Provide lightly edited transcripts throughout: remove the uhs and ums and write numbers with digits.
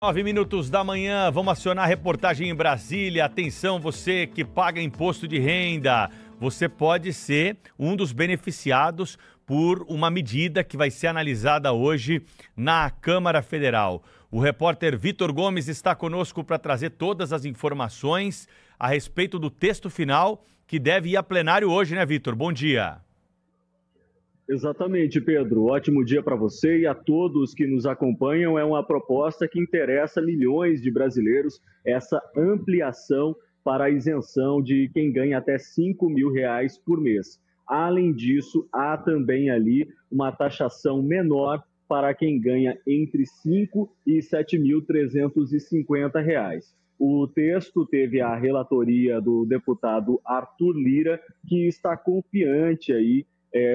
9 minutos da manhã, vamos acionar a reportagem em Brasília. Atenção, você que paga imposto de renda, você pode ser um dos beneficiados por uma medida que vai ser analisada hoje na Câmara Federal. O repórter Vitor Gomes está conosco para trazer todas as informações a respeito do texto final que deve ir a plenário hoje, né, Vitor? Bom dia. Exatamente, Pedro. Ótimo dia para você e a todos que nos acompanham. É uma proposta que interessa milhões de brasileiros, essa ampliação para a isenção de quem ganha até R$ 5.000 por mês. Além disso, há também ali uma taxação menor para quem ganha entre R$ 5.000 e R$ 7.350. O texto teve a relatoria do deputado Arthur Lira, que está confiante aí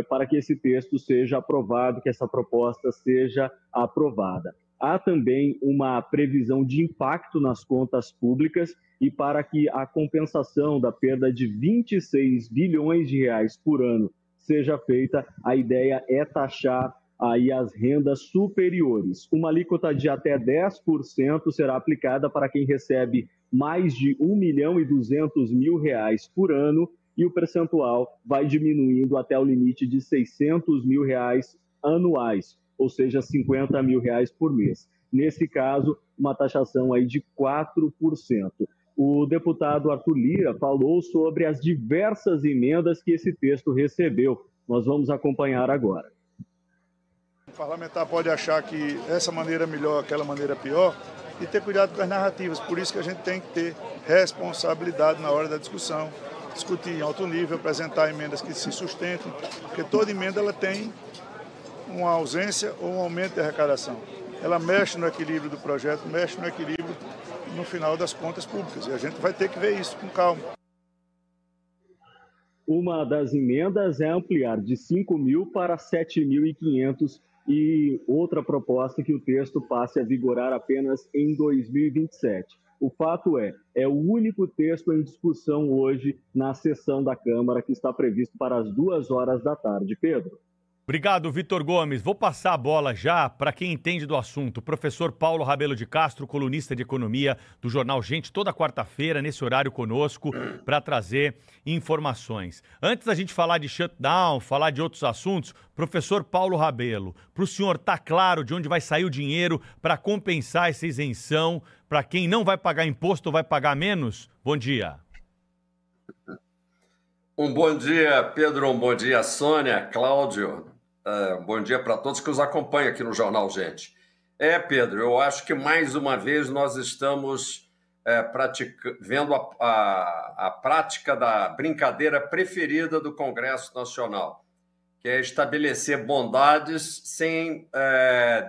para que esse texto seja aprovado, que essa proposta seja aprovada. Há também uma previsão de impacto nas contas públicas e para que a compensação da perda de 26 bilhões de reais por ano seja feita, a ideia é taxar aí as rendas superiores. Uma alíquota de até 10% será aplicada para quem recebe mais de R$ 1.200.000 por ano, e o percentual vai diminuindo até o limite de R$ 600.000 anuais, ou seja, R$ 50.000 por mês. Nesse caso, uma taxação aí de 4%. O deputado Arthur Lira falou sobre as diversas emendas que esse texto recebeu. Nós vamos acompanhar agora. O parlamentar pode achar que essa maneira é melhor, aquela maneira é pior, e ter cuidado com as narrativas. Por isso que a gente tem que ter responsabilidade na hora da discussão, discutir em alto nível, apresentar emendas que se sustentem, porque toda emenda ela tem uma ausência ou um aumento de arrecadação. Ela mexe no equilíbrio do projeto, mexe no equilíbrio no final das contas públicas, e a gente vai ter que ver isso com calma. Uma das emendas é ampliar de 5.000 para 7.500 e outra proposta que o texto passe a vigorar apenas em 2027. O fato é o único texto em discussão hoje na sessão da Câmara, que está previsto para as 2 horas da tarde. Pedro. Obrigado, Vitor Gomes. Vou passar a bola já para quem entende do assunto. Professor Paulo Rabelo de Castro, colunista de economia do jornal Gente, toda quarta-feira, nesse horário conosco, para trazer informações. Antes da gente falar de shutdown, falar de outros assuntos, professor Paulo Rabelo, para o senhor tá claro de onde vai sair o dinheiro para compensar essa isenção para quem não vai pagar imposto ou vai pagar menos? Bom dia. Um bom dia, Pedro, um bom dia, Sônia, Cláudio. Bom dia para todos que nos acompanham aqui no Jornal Gente. Pedro, eu acho que mais uma vez nós estamos vendo a prática da brincadeira preferida do Congresso Nacional, que é estabelecer bondades sem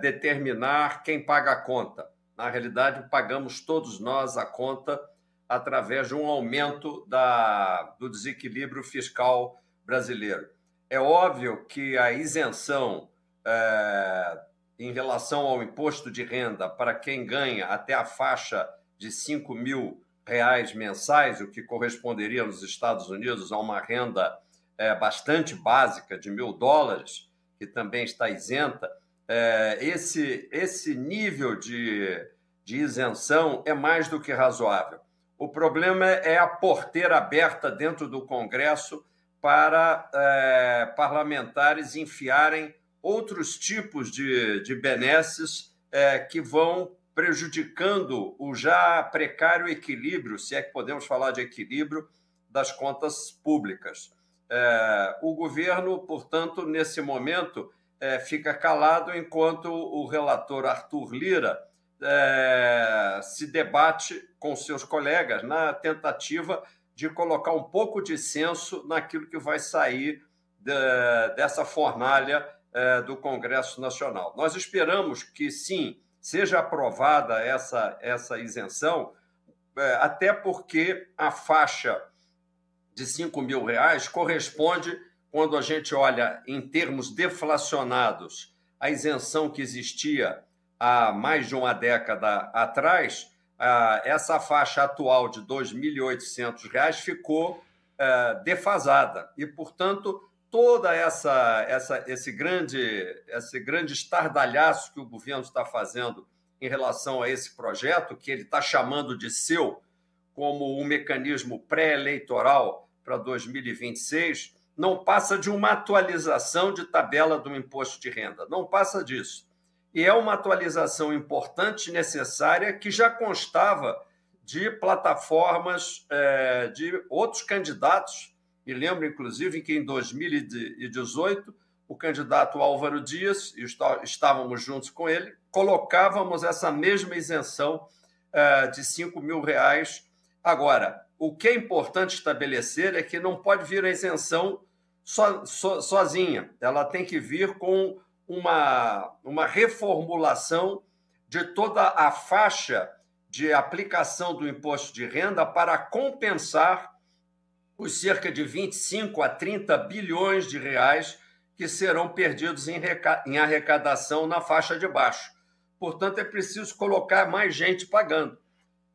determinar quem paga a conta. Na realidade, pagamos todos nós a conta através de um aumento do desequilíbrio fiscal brasileiro. É óbvio que a isenção em relação ao imposto de renda para quem ganha até a faixa de R$ 5.000 mensais, o que corresponderia nos Estados Unidos a uma renda bastante básica de $1.000, que também está isenta, esse nível de isenção é mais do que razoável. O problema é a porteira aberta dentro do Congresso para parlamentares enfiarem outros tipos de benesses que vão prejudicando o já precário equilíbrio, se é que podemos falar de equilíbrio, das contas públicas. O governo, portanto, nesse momento, fica calado enquanto o relator Arthur Lira se debate com seus colegas na tentativa de colocar um pouco de senso naquilo que vai sair dessa fornalha do Congresso Nacional. Nós esperamos que, sim, seja aprovada essa isenção, até porque a faixa de R$ 5.000 corresponde, quando a gente olha em termos deflacionados, a isenção que existia há mais de uma década atrás. Essa faixa atual de R$ 2.800 ficou defasada e, portanto, todo esse grande estardalhaço que o governo está fazendo em em relação a esse projeto, que ele está chamando de seu, como um mecanismo pré-eleitoral para 2026, não passa de uma atualização de tabela do imposto de renda, não passa disso. E é uma atualização importante e necessária que já constava de plataformas de outros candidatos. Me lembro, inclusive, que em 2018, o candidato Álvaro Dias, e estávamos juntos com ele, colocávamos essa mesma isenção de R$5.000. Agora, o que é importante estabelecer é que não pode vir a isenção sozinha. Ela tem que vir com uma reformulação de toda a faixa de aplicação do imposto de renda para compensar os cerca de 25 a 30 bilhões de reais que serão perdidos em arrecadação na faixa de baixo. Portanto, é preciso colocar mais gente pagando.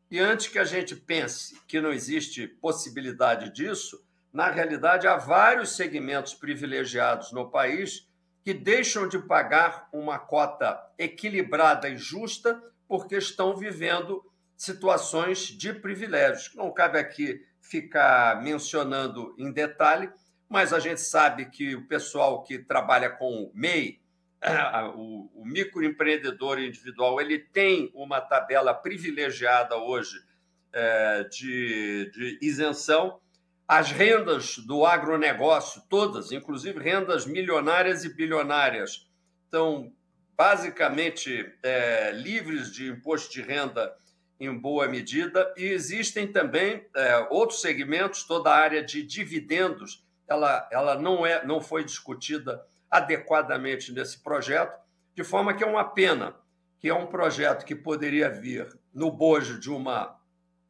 E antes que a gente pense que não existe possibilidade disso, na realidade, há vários segmentos privilegiados no país que deixam de pagar uma cota equilibrada e justa porque estão vivendo situações de privilégios. Não cabe aqui ficar mencionando em detalhe, mas a gente sabe que o pessoal que trabalha com o MEI, o microempreendedor individual, ele tem uma tabela privilegiada hoje de isenção. As rendas do agronegócio, todas, inclusive rendas milionárias e bilionárias, estão basicamente livres de imposto de renda em boa medida, e existem também outros segmentos, toda a área de dividendos, ela não foi discutida adequadamente nesse projeto, de forma que é uma pena que é um projeto que poderia vir no bojo de uma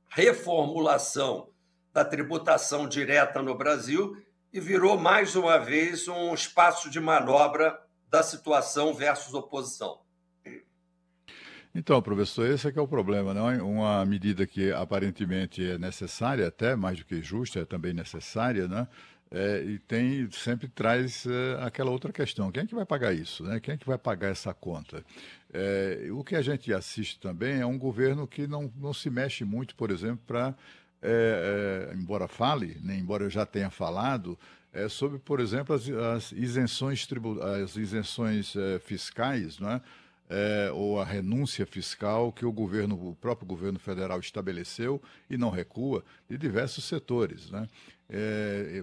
reformulação da tributação direta no Brasil e virou, mais uma vez, um espaço de manobra da situação versus oposição. Então, professor, esse é que é o problema, não é? Uma medida que aparentemente é necessária, até mais do que justa, é também necessária, né? E sempre traz aquela outra questão: quem é que vai pagar isso, né? Quem é que vai pagar essa conta? O que a gente assiste também é um governo que não se mexe muito, por exemplo, para, embora fale, né, embora eu já tenha falado, sobre, por exemplo, as isenções fiscais, não é? Ou a renúncia fiscal que o próprio governo federal estabeleceu e não recua, de diversos setores, né?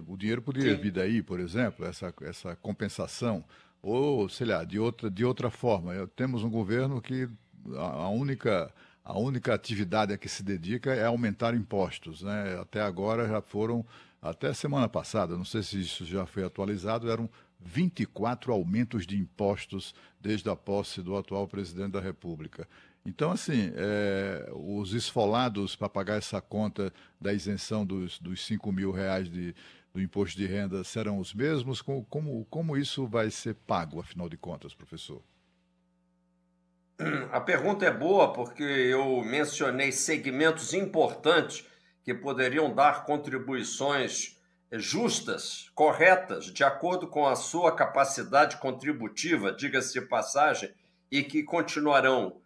O dinheiro poderia vir daí, por exemplo, essa compensação, ou, sei lá, de outra forma. Temos um governo que a única atividade a que se dedica é aumentar impostos, né? Até agora até semana passada, não sei se isso já foi atualizado, eram 24 aumentos de impostos desde a posse do atual presidente da República. Então, assim, os esfolados para pagar essa conta da isenção dos R$5.000 do imposto de renda serão os mesmos? Como isso vai ser pago, afinal de contas, professor? A pergunta é boa porque eu mencionei segmentos importantes que poderiam dar contribuições justas, corretas, de acordo com a sua capacidade contributiva, diga-se de passagem, e que continuarão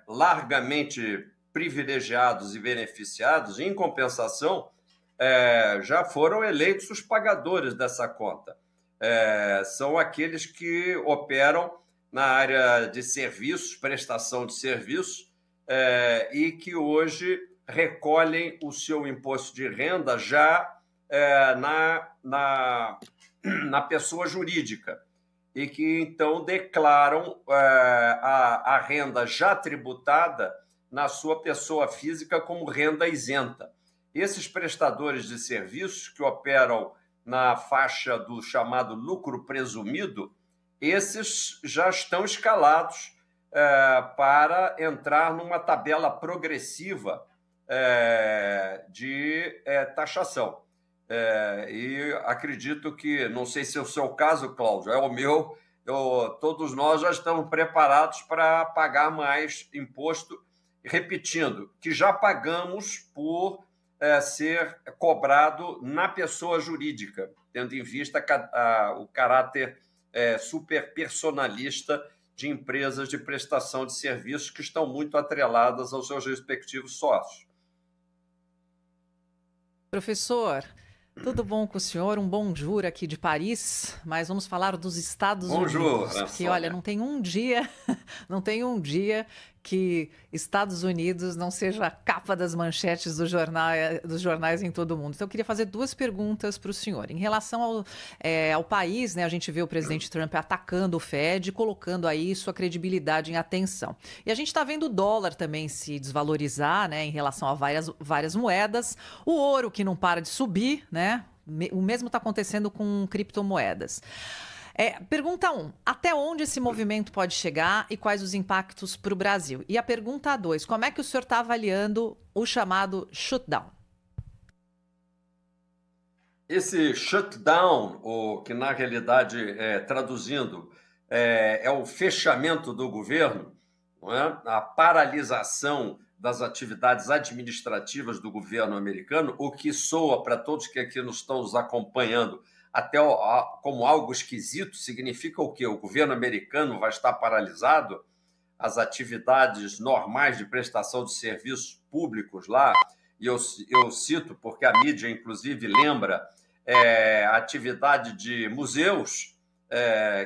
largamente privilegiados e beneficiados. Em compensação, já foram eleitos os pagadores dessa conta. São aqueles que operam na área de serviços, prestação de serviços, e que hoje recolhem o seu imposto de renda já na pessoa jurídica, e que então declaram a renda já tributada na sua pessoa física como renda isenta. Esses prestadores de serviços que operam na faixa do chamado lucro presumido, esses já estão escalados para entrar numa tabela progressiva de taxação. E acredito que, não sei se é o seu caso, Cláudio, é o meu, todos nós já estamos preparados para pagar mais imposto, repetindo, que já pagamos por ser cobrado na pessoa jurídica, tendo em vista o caráter super personalista de empresas de prestação de serviços que estão muito atreladas aos seus respectivos sócios. Professor, tudo bom com o senhor? Um bonjour aqui de Paris, mas vamos falar dos Estados Unidos. Porque, olha, não tem um dia que Estados Unidos não seja a capa das manchetes dos jornais em todo o mundo. Então, eu queria fazer duas perguntas para o senhor. Em relação ao país, né, a gente vê o presidente Trump atacando o Fed, colocando aí sua credibilidade em atenção. E a gente está vendo o dólar também se desvalorizar, né, em relação a várias moedas. O ouro que não para de subir, né? O mesmo está acontecendo com criptomoedas. Pergunta 1, até onde esse movimento pode chegar e quais os impactos para o Brasil? E a pergunta 2, como é que o senhor está avaliando o chamado shutdown? Esse shutdown, ou que na realidade, traduzindo, é o fechamento do governo, não é? A paralisação das atividades administrativas do governo americano, o que soa para todos que aqui estão nos acompanhando até como algo esquisito, significa o quê? O governo americano vai estar paralisado, as atividades normais de prestação de serviços públicos lá, e eu cito porque a mídia, inclusive, lembra a atividade de museus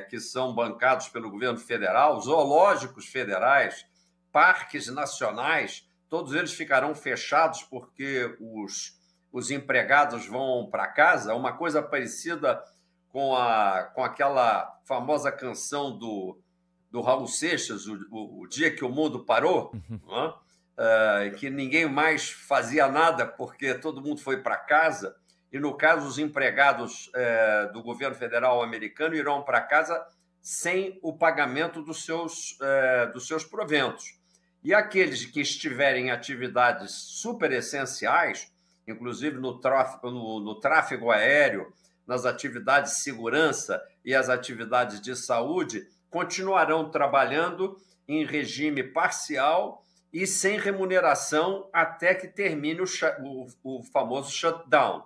que são bancados pelo governo federal, zoológicos federais, parques nacionais, todos eles ficarão fechados porque os empregados vão para casa, uma coisa parecida com aquela famosa canção do Raul Seixas, o Dia que o Mundo Parou, que ninguém mais fazia nada porque todo mundo foi para casa, e no caso os empregados do governo federal americano irão para casa sem o pagamento dos seus proventos. E aqueles que estiverem em atividades super essenciais, inclusive no tráfego aéreo, nas atividades de segurança e as atividades de saúde, continuarão trabalhando em regime parcial e sem remuneração até que termine o famoso shutdown.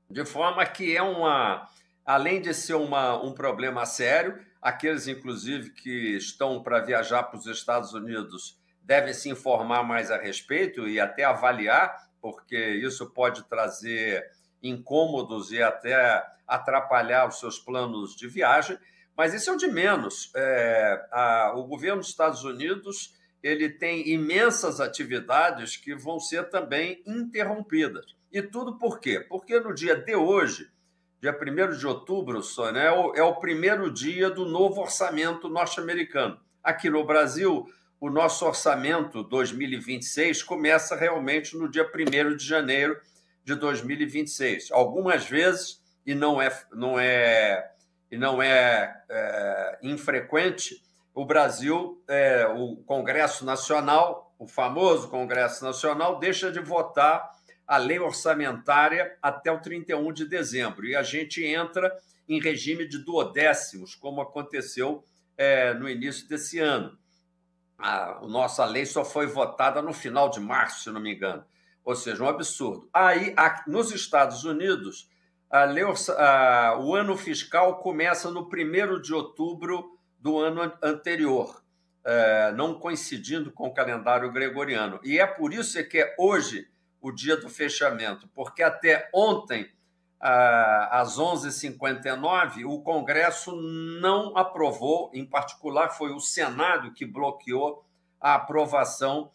De forma que além de ser um problema sério, aqueles, inclusive, que estão para viajar para os Estados Unidos devem se informar mais a respeito e até avaliar, porque isso pode trazer incômodos e até atrapalhar os seus planos de viagem, mas isso é o de menos. O governo dos Estados Unidos ele tem imensas atividades que vão ser também interrompidas. E tudo por quê? Porque no dia de hoje, dia 1º de outubro, Sônia, é o primeiro dia do novo orçamento norte-americano. Aqui no Brasil, o nosso orçamento 2026 começa realmente no dia 1º de janeiro de 2026. Algumas vezes, e não é infrequente, o Brasil, o Congresso Nacional, o famoso Congresso Nacional, deixa de votar a lei orçamentária até o 31 de dezembro. E a gente entra em regime de duodécimos, como aconteceu no início desse ano. A nossa lei só foi votada no final de março, se não me engano. Ou seja, um absurdo. Aí, nos Estados Unidos, o ano fiscal começa no 1º de outubro do ano anterior, não coincidindo com o calendário gregoriano. E é por isso que é hoje o dia do fechamento, porque até ontem, às 11h59, o Congresso não aprovou, em particular foi o Senado que bloqueou a aprovação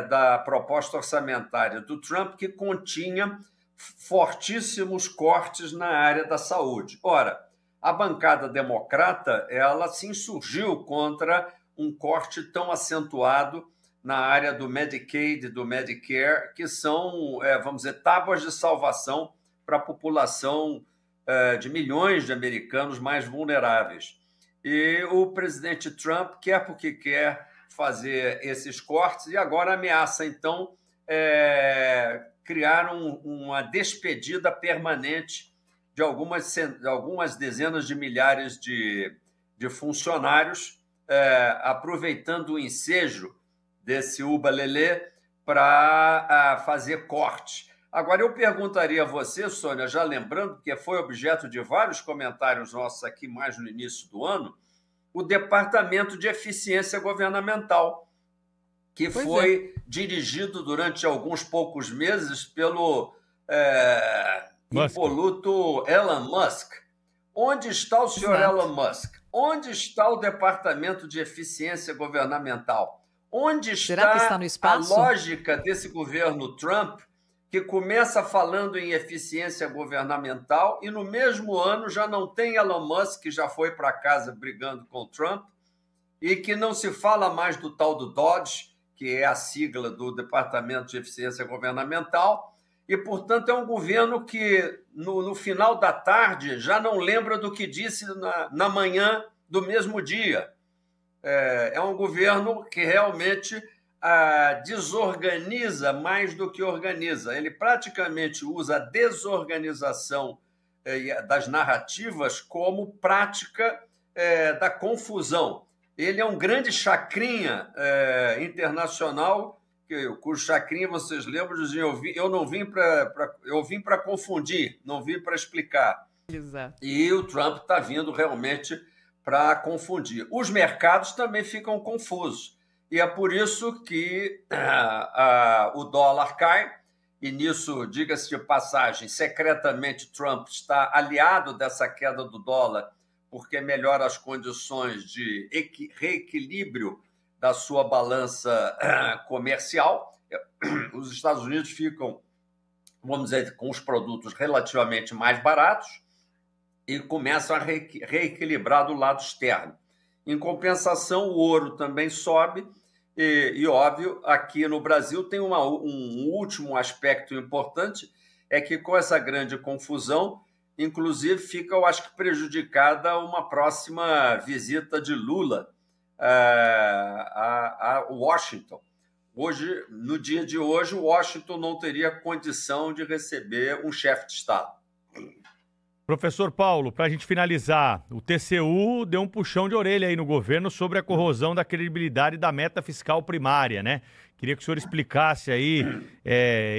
da proposta orçamentária do Trump, que continha fortíssimos cortes na área da saúde. Ora, a bancada democrata ela se insurgiu contra um corte tão acentuado na área do Medicaid e do Medicare, que são, vamos dizer, tábuas de salvação para a população de milhões de americanos mais vulneráveis. E o presidente Trump quer porque quer fazer esses cortes e agora ameaça, então, criar uma despedida permanente de algumas dezenas de milhares de funcionários, aproveitando o ensejo desse uba-lelê para fazer corte. Agora, eu perguntaria a você, Sônia, já lembrando que foi objeto de vários comentários nossos aqui mais no início do ano, o Departamento de Eficiência Governamental, que foi dirigido durante alguns poucos meses pelo impoluto Elon Musk. Onde está o senhor Elon Musk? Onde está o Departamento de Eficiência Governamental? Onde está a lógica desse governo Trump, que começa falando em eficiência governamental e no mesmo ano já não tem Elon Musk, que já foi para casa brigando com o Trump, e que não se fala mais do tal do DOGE, que é a sigla do Departamento de Eficiência Governamental, e, portanto, é um governo que, no final da tarde, já não lembra do que disse na manhã do mesmo dia. É um governo que realmente desorganiza mais do que organiza. Ele praticamente usa a desorganização das narrativas como prática da confusão. Ele é um grande chacrinha internacional, cujo chacrinha, vocês lembram, diziam, eu vim para confundir, não vim para explicar. Exato. E o Trump está vindo realmente para confundir. Os mercados também ficam confusos. E é por isso que o dólar cai, e nisso, diga-se de passagem, secretamente Trump está aliado dessa queda do dólar, porque melhora as condições de reequilíbrio da sua balança comercial. Os Estados Unidos ficam, vamos dizer, com os produtos relativamente mais baratos e começam a reequilibrar do lado externo. Em compensação, o ouro também sobe e óbvio, aqui no Brasil tem um último aspecto importante, é que com essa grande confusão, inclusive fica, eu acho que, prejudicada uma próxima visita de Lula a Washington. Hoje, no dia de hoje, Washington não teria condição de receber um chefe de Estado. Professor Paulo, para a gente finalizar, o TCU deu um puxão de orelha aí no governo sobre a corrosão da credibilidade da meta fiscal primária, né? Queria que o senhor explicasse aí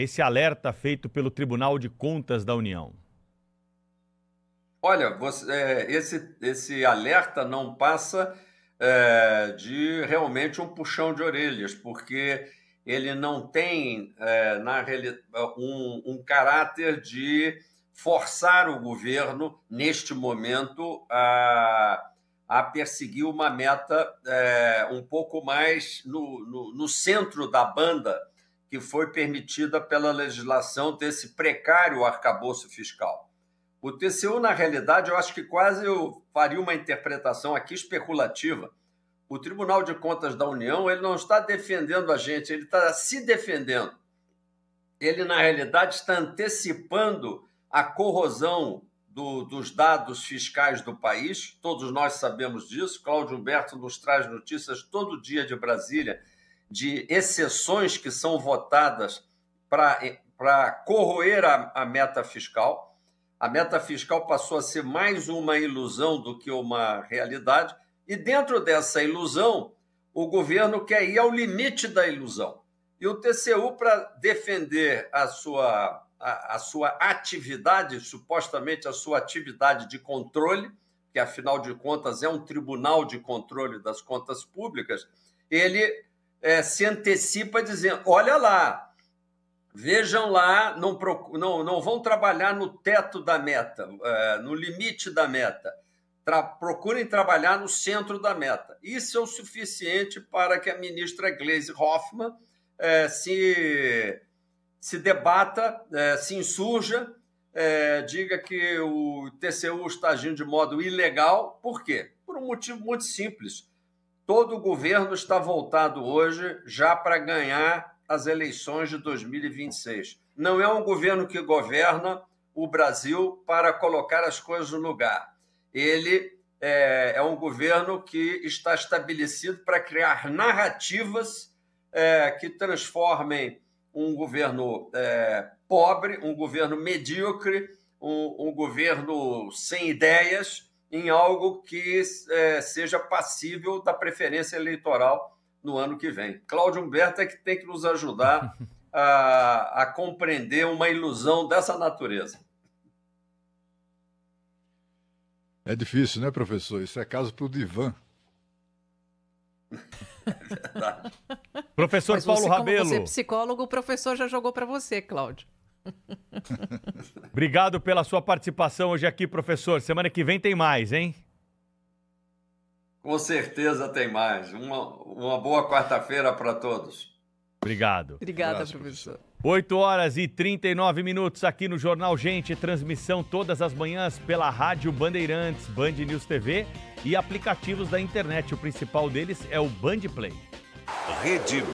esse alerta feito pelo Tribunal de Contas da União. Olha, esse alerta não passa de realmente um puxão de orelhas, porque ele não tem, na realidade, um caráter de forçar o governo, neste momento, a perseguir uma meta um pouco mais no centro da banda que foi permitida pela legislação desse precário arcabouço fiscal. O TCU, na realidade, eu acho que quase eu faria uma interpretação aqui especulativa. O Tribunal de Contas da União, ele não está defendendo a gente, ele está se defendendo. Ele, na realidade, está antecipando a corrosão dos dados fiscais do país. Todos nós sabemos disso. Cláudio Humberto nos traz notícias todo dia de Brasília de exceções que são votadas para corroer a meta fiscal. A meta fiscal passou a ser mais uma ilusão do que uma realidade, e dentro dessa ilusão, o governo quer ir ao limite da ilusão. E o TCU, para defender a sua atividade, supostamente a sua atividade de controle, que afinal de contas é um tribunal de controle das contas públicas, ele se antecipa dizendo, olha lá, vejam lá, não vão trabalhar no teto da meta, no limite da meta. Procurem trabalhar no centro da meta. Isso é o suficiente para que a ministra Gleisi Hoffmann se debata, se insurja, diga que o TCU está agindo de modo ilegal. Por quê? Por um motivo muito simples. Todo o governo está voltado hoje já para ganhar as eleições de 2026. Não é um governo que governa o Brasil para colocar as coisas no lugar. Ele é um governo que está estabelecido para criar narrativas que transformem um governo pobre, um governo medíocre, um governo sem ideias, em algo que seja passível da preferência eleitoral no ano que vem. Cláudio Humberto é que tem que nos ajudar a compreender uma ilusão dessa natureza. É difícil, né, professor? Isso é caso para o divã. É verdade. Professor Mas Paulo você, Rabelo. como você é psicólogo, o professor já jogou para você, Cláudio. Obrigado pela sua participação hoje aqui, professor. Semana que vem tem mais, hein? Com certeza tem mais. Uma boa quarta-feira para todos. Obrigado. Obrigada, abraço, professor. 8h39 aqui no Jornal Gente. Transmissão todas as manhãs pela Rádio Bandeirantes, Band News TV e aplicativos da internet. O principal deles é o Band Play. Rede